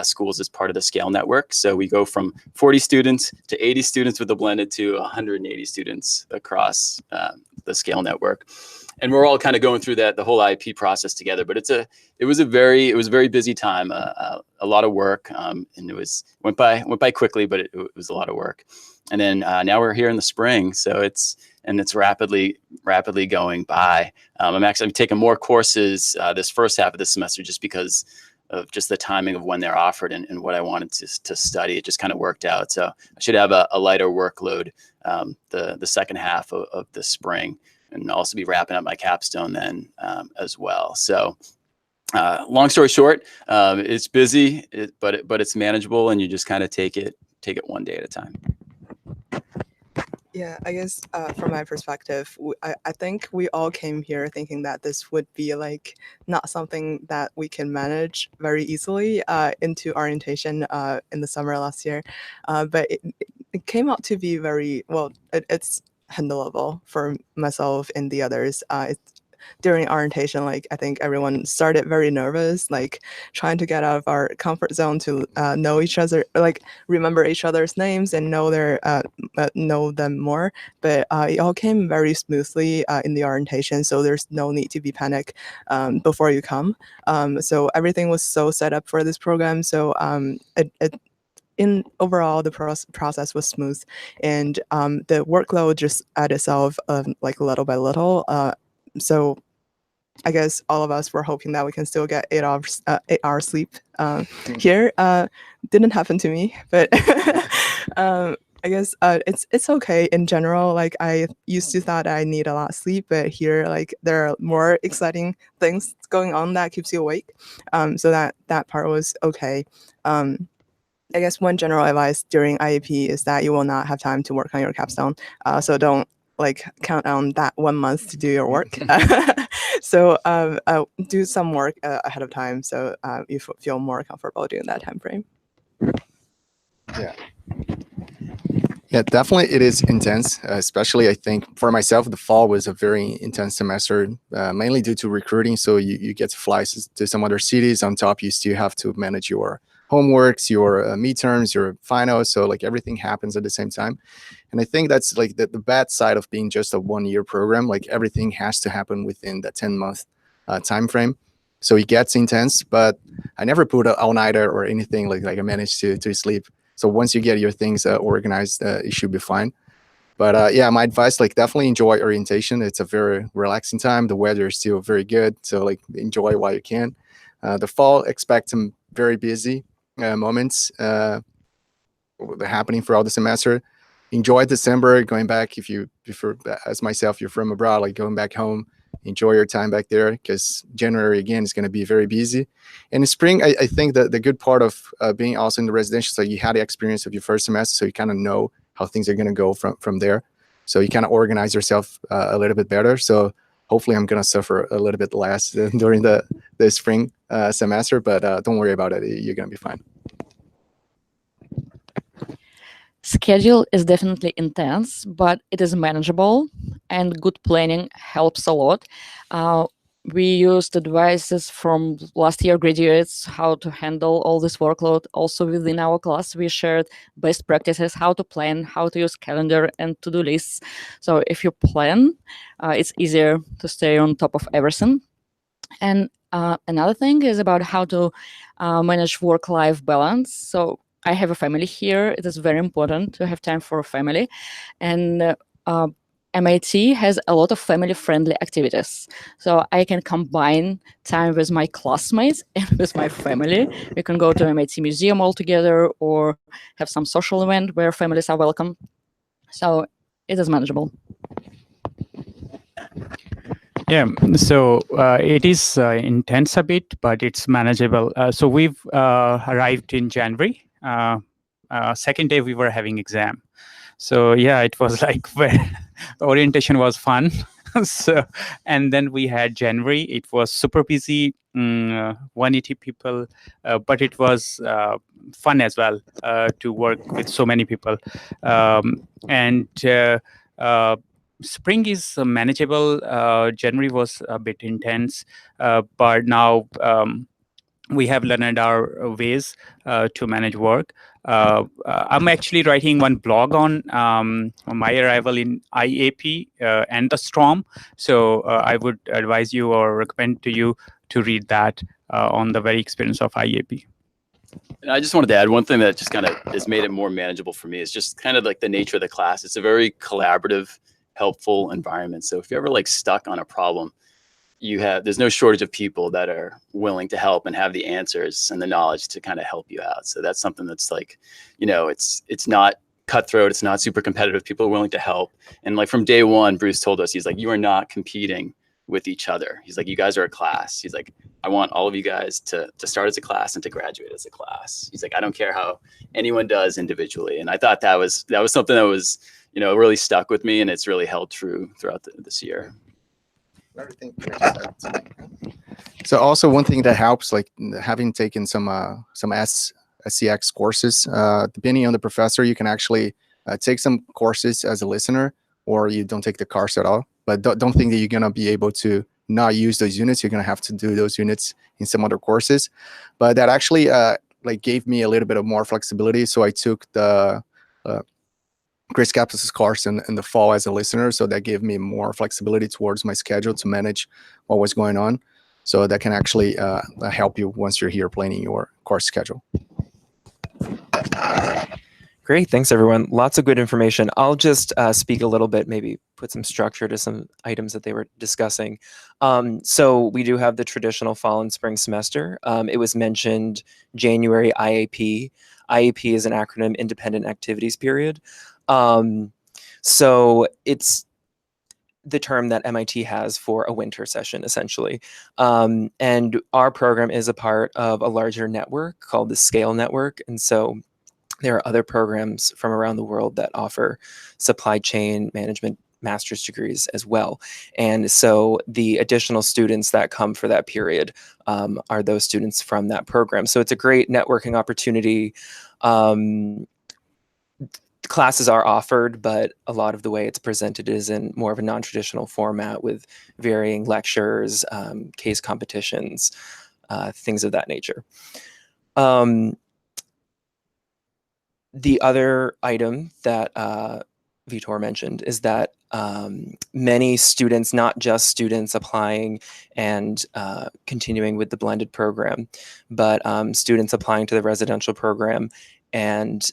schools as part of the Scale Network. So we go from 40 students to 80 students with the blended to 180 students across the Scale Network. And we're all kind of going through the whole IEP process together. But it was a very busy time, a lot of work, and it went by quickly, but it was a lot of work. And then now we're here in the spring, so it's rapidly going by. I'm taking more courses this first half of the semester just because of just the timing of when they're offered and what I wanted to study. It just kind of worked out. So I should have a lighter workload the second half of the spring, and also be wrapping up my capstone then as well. So long story short, it's busy, but it's manageable, and you just kind of take it one day at a time. Yeah, I guess from my perspective, I think we all came here thinking that this would be like not something that we can manage very easily into orientation in the summer last year. But it came out to be very, well, it's handleable for myself and the others. During orientation, like I think everyone started very nervous, like trying to get out of our comfort zone to know each other, like remember each other's names and know them more. But it all came very smoothly in the orientation, so there's no need to be panic before you come. So everything was so set up for this program. So in overall, the process was smooth, and the workload just added itself like little by little. So I guess all of us were hoping that we can still get 8 hours sleep here. Didn't happen to me, but I guess it's okay in general. Like I used to thought I need a lot of sleep, but here like there are more exciting things going on that keeps you awake. So that part was okay. I guess one general advice during IEP is that you will not have time to work on your capstone. So don't like count on that 1 month to do your work. So do some work ahead of time so you feel more comfortable during that time frame. Yeah, definitely it is intense, especially I think for myself, the fall was a very intense semester, mainly due to recruiting. So you get to fly to some other cities. On top, you still have to manage your homeworks, your midterms, your finals. So like everything happens at the same time. And I think that's like the bad side of being just a 1-year program. Like everything has to happen within the 10-month time frame. So it gets intense, but I never put an all-nighter or anything like I managed to sleep. So once you get your things organized, it should be fine. But yeah, my advice, like definitely enjoy orientation. It's a very relaxing time. The weather is still very good. So like enjoy while you can. The fall, expect some very busy moments happening throughout the semester. Enjoy December, going back if as myself, you're from abroad, like going back home. Enjoy your time back there because January again is going to be very busy. And in spring, I think that the good part of being also in the residential, so you had the experience of your first semester, so you kind of know how things are going to go from there. So you kind of organize yourself a little bit better. So hopefully I'm going to suffer a little bit less during the spring semester, but don't worry about it. You're going to be fine. Schedule is definitely intense, but it is manageable, and good planning helps a lot. We used advices from last year graduates how to handle all this workload. Also within our class, we shared best practices, how to plan, how to use calendar and to-do lists. So if you plan, it's easier to stay on top of everything. And another thing is about how to manage work-life balance. So I have a family here. It is very important to have time for a family. And MIT has a lot of family-friendly activities. So I can combine time with my classmates and with my family. We can go to MIT Museum all together or have some social event where families are welcome. So it is manageable. Yeah, so it is intense a bit, but it's manageable. So we've arrived in January. Second day we were having exam. So yeah, it was like where orientation was fun. So, and then we had January. It was super busy, 180 people, but it was fun as well to work with so many people. Spring is manageable. January was a bit intense, but now we have learned our ways to manage work. I'm actually writing one blog on my arrival in IAP and the storm. So I would advise you or recommend to you to read that on the very experience of IAP. And I just wanted to add one thing that just kind of has made it more manageable for me is just kind of like the nature of the class. It's a very collaborative, helpful environment. So if you're ever like stuck on a problem, there's no shortage of people that are willing to help and have the answers and the knowledge to kind of help you out. So that's something that's like, it's not cutthroat. It's not super competitive. People are willing to help. And like from day one, Bruce told us, he's like, you are not competing with each other. He's like, you guys are a class. He's like, I want all of you guys to start as a class and to graduate as a class. He's like, I don't care how anyone does individually. And I thought that was something that was, really stuck with me, and it's really held true throughout this year. So also one thing that helps, like having taken some SCX courses, depending on the professor, you can actually take some courses as a listener, or you don't take the course at all. But don't think that you're gonna be able to not use those units. You're gonna have to do those units in some other courses. But that actually like gave me a little bit of more flexibility. So I took the Chris Capus's course in the fall as a listener. So that gave me more flexibility towards my schedule to manage what was going on. So that can actually help you once you're here planning your course schedule. Great, thanks everyone. Lots of good information. I'll just speak a little bit, maybe put some structure to some items that they were discussing. So we do have the traditional fall and spring semester. It was mentioned January IAP. IAP is an acronym, Independent Activities Period. So it's the term that MIT has for a winter session, essentially. And our program is a part of a larger network called the Scale Network. And so there are other programs from around the world that offer supply chain management master's degrees as well. And so the additional students that come for that period are those students from that program. So it's a great networking opportunity. Classes are offered, but a lot of the way it's presented is in more of a non-traditional format with varying lectures, case competitions, things of that nature. The other item that Vitor mentioned is that many students, not just students applying and continuing with the blended program, but students applying to the residential program and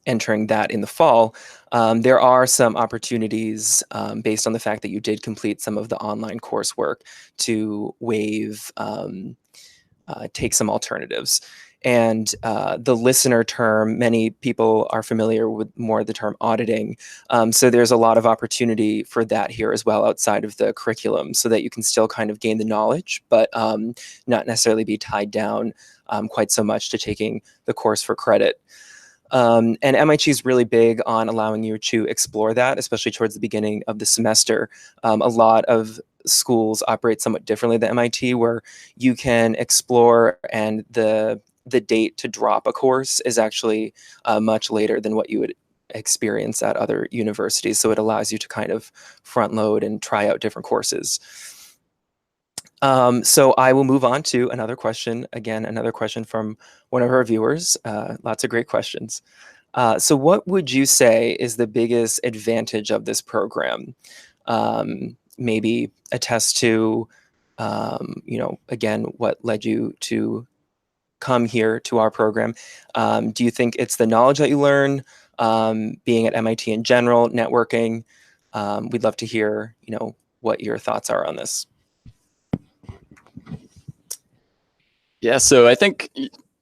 entering that in the fall, there are some opportunities based on the fact that you did complete some of the online coursework to waive, take some alternatives. And the listener term, many people are familiar with more the term auditing. So there's a lot of opportunity for that here as well outside of the curriculum so that you can still kind of gain the knowledge, but not necessarily be tied down quite so much to taking the course for credit. And MIT is really big on allowing you to explore that, especially towards the beginning of the semester. A lot of schools operate somewhat differently than MIT, where you can explore and the date to drop a course is actually much later than what you would experience at other universities. So it allows you to kind of front load and try out different courses. So I will move on to another question. Again, another question from one of our viewers. Lots of great questions. So what would you say is the biggest advantage of this program? Maybe attest to, again, what led you to come here to our program. Do you think it's the knowledge that you learn, being at MIT in general, networking? We'd love to hear, what your thoughts are on this. Yeah, so I think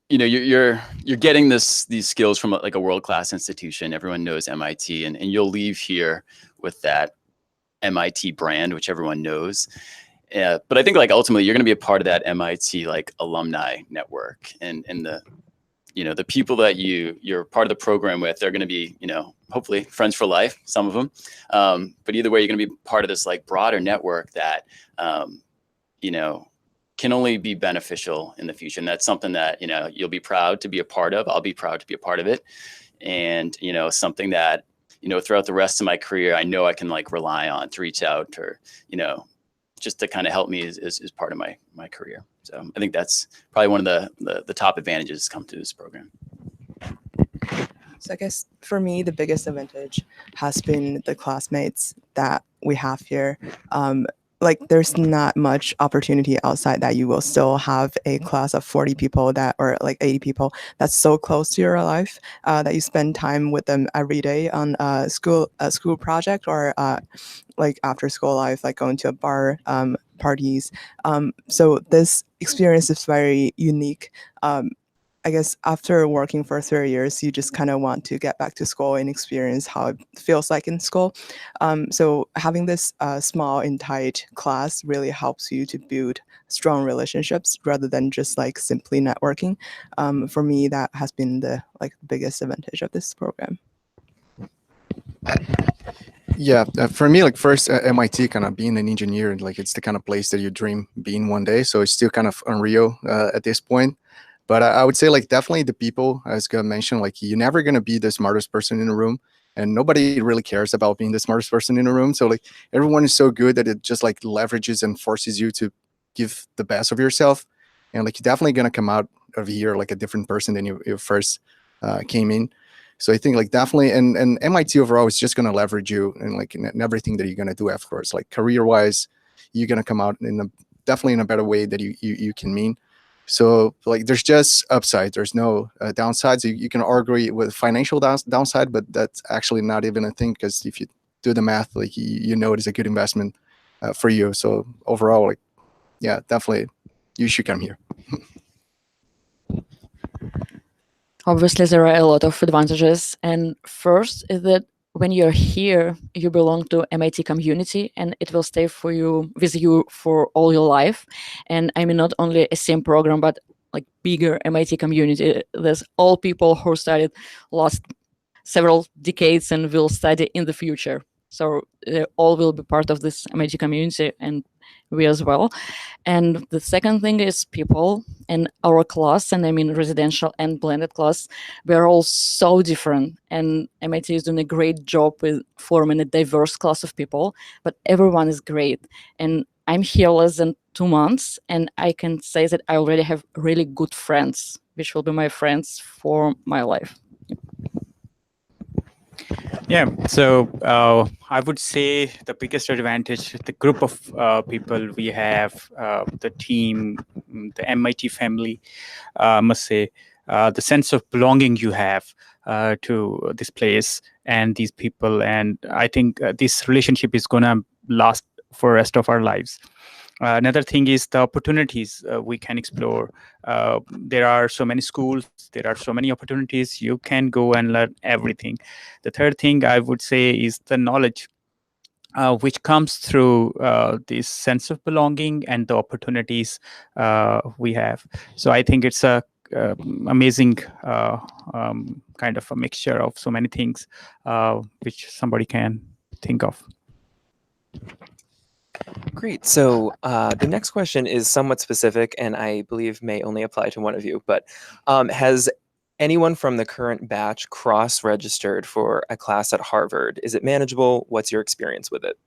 you're getting these skills from like a world-class institution. Everyone knows MIT, and you'll leave here with that MIT brand, which everyone knows. But I think like ultimately you're going to be a part of that MIT like alumni network, and the people that you're part of the program with, they're going to be hopefully friends for life, some of them. But either way, you're going to be part of this like broader network that can only be beneficial in the future. And that's something that, you'll be proud to be a part of. I'll be proud to be a part of it. And, something that, throughout the rest of my career, I know I can like rely on to reach out or, just to kind of help me as part of my career. So I think that's probably one of the top advantages come to this program. So I guess for me, the biggest advantage has been the classmates that we have here. Like there's not much opportunity outside that you will still have a class of 40 people that, or like 80 people that's so close to your life that you spend time with them every day on a school project, or like after school life, like going to a bar, parties. So this experience is very unique. I guess after working for 3 years, you just kind of want to get back to school and experience how it feels like in school. So having this small and tight class really helps you to build strong relationships rather than just like simply networking. For me, that has been the biggest advantage of this program. Yeah, for me, like first MIT, kind of being an engineer, like it's the kind of place that you dream being one day. So it's still kind of unreal at this point. But I would say like definitely the people, as Gab mentioned, like you're never going to be the smartest person in the room, and nobody really cares about being the smartest person in the room. So like everyone is so good that it just like leverages and forces you to give the best of yourself. And like you're definitely going to come out of here like a different person than you first came in. So I think like definitely, and MIT overall is just going to leverage you and like in everything that you're going to do afterwards. Like career-wise, you're going to come out definitely in a better way that you can mean. So like there's just upside. There's no downsides. You can argue with financial downside, but that's actually not even a thing, because if you do the math, like you know it is a good investment for you. So overall, like yeah, definitely you should come here. Obviously, there are a lot of advantages. And first is that when you're here, you belong to MIT community, and it will stay with you for all your life. And I mean, not only a SCM program, but like bigger MIT community. There's all people who studied last several decades and will study in the future. So all will be part of this MIT community, and we as well. And the second thing is people in our class, and I mean residential and blended class, we're all so different. And MIT is doing a great job with forming a diverse class of people, but everyone is great. And I'm here less than 2 months, and I can say that I already have really good friends, which will be my friends for my life. Yeah, so I would say the biggest advantage, the group of people we have, the team, the MIT family, I must say, the sense of belonging you have to this place and these people. And I think this relationship is going to last for the rest of our lives. Another thing is the opportunities we can explore. There are so many schools, there are so many opportunities. You can go and learn everything. The third thing I would say is the knowledge which comes through this sense of belonging and the opportunities we have. So I think it's a amazing kind of a mixture of so many things which somebody can think of. Great. So the next question is somewhat specific, and I believe may only apply to one of you. But has anyone from the current batch cross-registered for a class at Harvard? Is it manageable? What's your experience with it?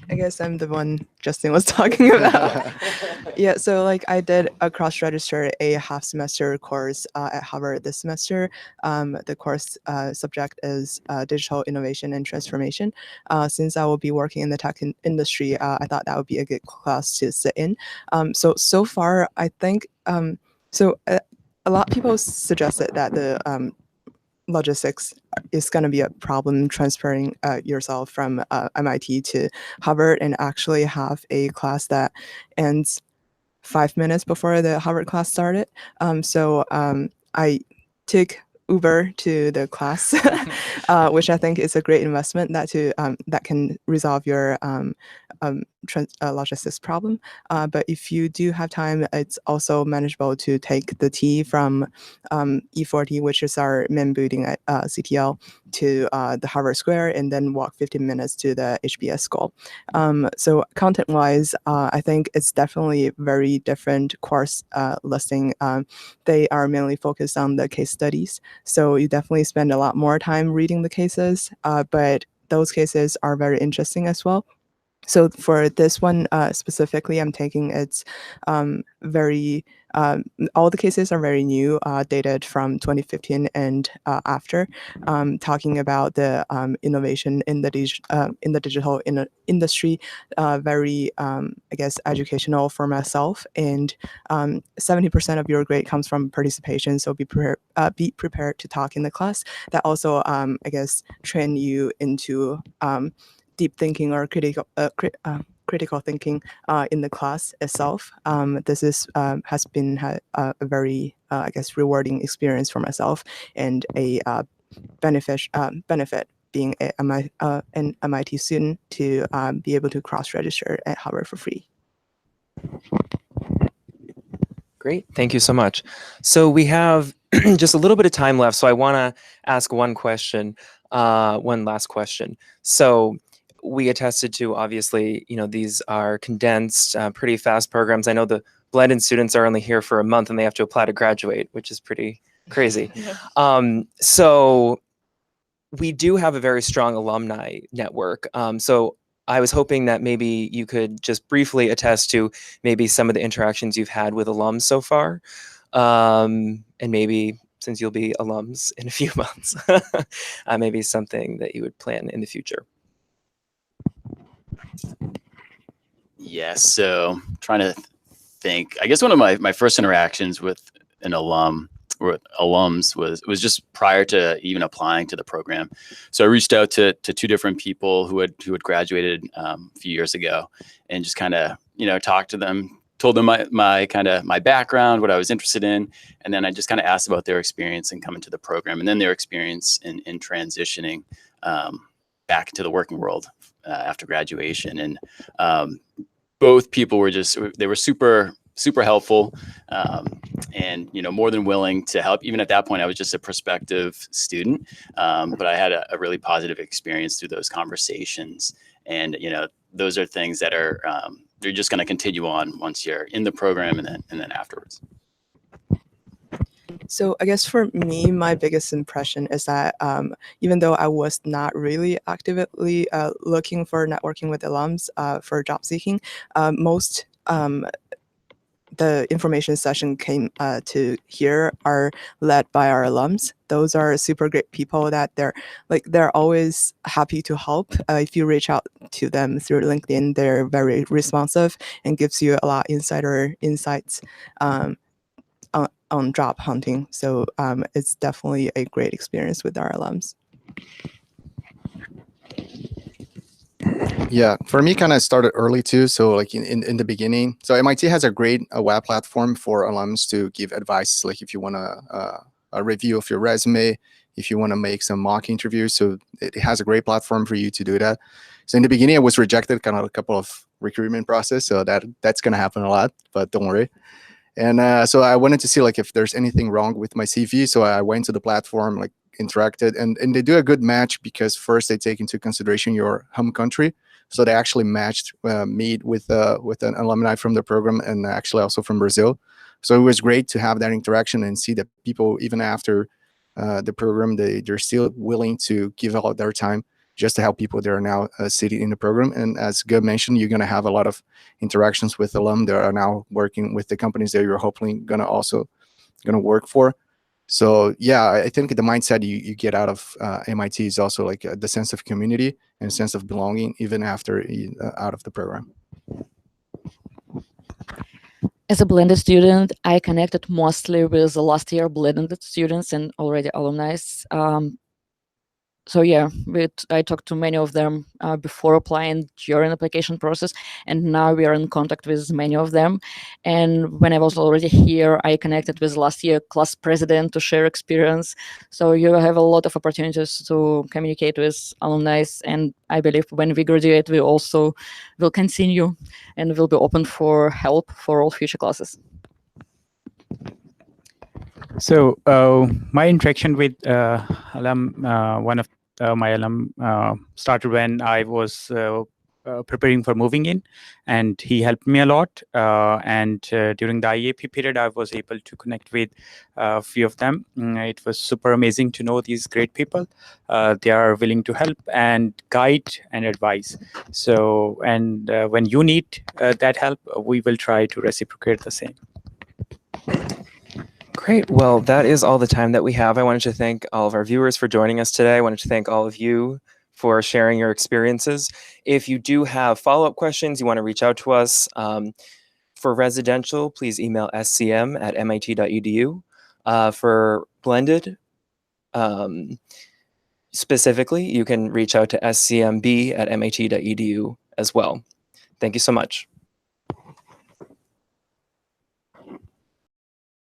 I guess I'm the one Justin was talking about. Yeah, so like I did a cross-register a half-semester course at Harvard this semester. The course subject is digital innovation and transformation. Since I will be working in the tech industry, I thought that would be a good class to sit in. So far, I think, a lot of people suggested that the logistics is going to be a problem transferring yourself from MIT to Harvard, and actually have a class that ends 5 minutes before the Harvard class started. I took Uber to the class, which I think is a great investment that can resolve your logistics problem. But if you do have time, it's also manageable to take the T from E40, which is our main building at CTL, to the Harvard Square, and then walk 15 minutes to the HBS school. So content-wise, I think it's definitely very different course listing. They are mainly focused on the case studies. So you definitely spend a lot more time reading the cases, but those cases are very interesting as well. So for this one specifically, I'm taking it's very all the cases are very new, dated from 2015 and after, talking about the innovation in the digital industry, very I guess educational for myself. And 70% of your grade comes from participation, so be prepared to talk in the class. That also I guess train you into deep thinking or critical thinking in the class itself. This is has been a very I guess rewarding experience for myself, and a benefit being an MIT student to be able to cross-register at Harvard for free. Great, thank you so much. So we have just a little bit of time left, so I want to ask one last question. So we attested to, obviously, these are condensed, pretty fast programs. I know the blended students are only here for a month and they have to apply to graduate, which is pretty crazy. So we do have a very strong alumni network. So I was hoping that maybe you could just briefly attest to maybe some of the interactions you've had with alums so far. And maybe, since you'll be alums in a few months, maybe something that you would plan in the future. Yes, so trying to think. I guess one of my first interactions with an alum or alums was just prior to even applying to the program. So I reached out to two different people who had graduated a few years ago, and just kind of talked to them, told them my background, what I was interested in, and then I just kind of asked about their experience in coming to the program, and then their experience in transitioning back into the working world after graduation. And both people were they were super helpful, and more than willing to help. Even at that point, I was just a prospective student, but I had a really positive experience through those conversations. And those are things that are they're just going to continue on once you're in the program, and then afterwards. So I guess for me, my biggest impression is that even though I was not really actively looking for networking with alums for job seeking, most the information session came to here are led by our alums. Those are super great people that they're always happy to help. If you reach out to them through LinkedIn, they're very responsive and gives you a lot of insights on job hunting. So it's definitely a great experience with our alums. Yeah, for me, kind of started early too. So like in the beginning, so MIT has a great web platform for alums to give advice. Like if you want a review of your resume, if you want to make some mock interviews, so it has a great platform for you to do that. So in the beginning, I was rejected kind of a couple of recruitment process. So that's going to happen a lot, but don't worry. And so I wanted to see like if there's anything wrong with my CV. So I went to the platform, like interacted, and they do a good match because first they take into consideration your home country. So they actually matched me with an alumni from the program, and actually also from Brazil. So it was great to have that interaction and see that people, even after the program, they're still willing to give all their time just to help people that are now sitting in the program. And as Gub mentioned, you're going to have a lot of interactions with alum that are now working with the companies that you're hopefully going to work for. So yeah, I think the mindset you get out of MIT is also like the sense of community and sense of belonging, even after out of the program. As a blended student, I connected mostly with the last year blended students and already alumni. So yeah, I talked to many of them before applying, during application process, and now we are in contact with many of them. And when I was already here, I connected with last year class president to share experience. So you have a lot of opportunities to communicate with alumni, and I believe when we graduate, we also will continue and will be open for help for all future classes. So my interaction with alum, one of my alum started when I was preparing for moving in, and he helped me a lot. And during the IAP period, I was able to connect with a few of them. It was super amazing to know these great people. They are willing to help and guide and advise. So, and when you need that help, we will try to reciprocate the same. Great. Well, that is all the time that we have. I wanted to thank all of our viewers for joining us today. I wanted to thank all of you for sharing your experiences. If you do have follow-up questions, you want to reach out to us. For residential, please email scm@mit.edu. For blended, specifically, you can reach out to scmb@mit.edu as well. Thank you so much.